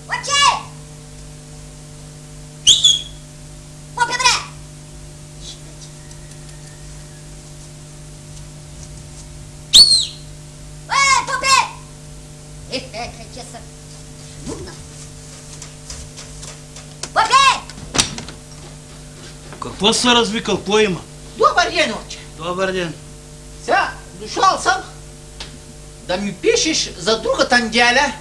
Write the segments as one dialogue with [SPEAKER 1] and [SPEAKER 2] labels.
[SPEAKER 1] Отче! Попи, бре! Попи! Че са шмугна. Попи!
[SPEAKER 2] Какво се развикал? Какво има?
[SPEAKER 3] Добър ден, отче.
[SPEAKER 2] Добър ден.
[SPEAKER 3] Сега, дошъл съм да ми пишеш за другата неделя.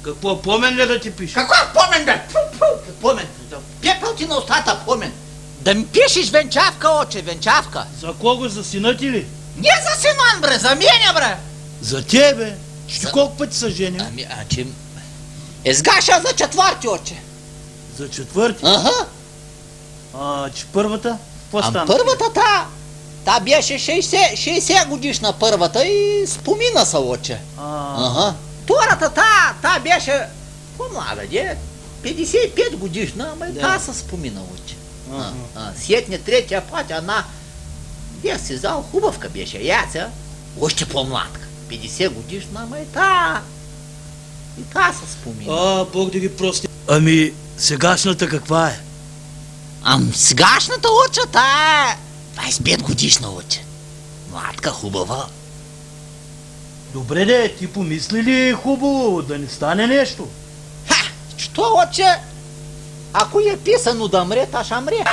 [SPEAKER 2] Какво, помен ли да ти пише?
[SPEAKER 3] Какво помен, бе? Помен. Пепел ти на устата, помен. Да ми пишеш венчавка, отче, венчавка.
[SPEAKER 2] За кого? За сина ти ли?
[SPEAKER 3] Не за синон, бре, за мене, бре.
[SPEAKER 2] За тебе. Ти колко пъти се женил?
[SPEAKER 3] Ами, че... Сгаша за четвърти, отче.
[SPEAKER 2] За четвърти?
[SPEAKER 3] Ага.
[SPEAKER 2] Че първата? Какво стана?
[SPEAKER 3] Първата та беше 60 годишна първата и спомина се, отче. Ага. Втората та беше по-млада, 55 годишна, ама и та се спомина, отче. Сетне третия път, една, бях си зал, хубавка беше, яца, още по-младка. 50 годишна, ама и та се спомина.
[SPEAKER 2] Бог да ги прости. Ами, сегашната каква е?
[SPEAKER 3] Сегашната, отче, та е 25 годишна, отче. Младка, хубава.
[SPEAKER 2] Добре де, ти помисли ли хубаво, да не стане нещо?
[SPEAKER 3] Що, отче? Ако е писано да мре, та ще мре.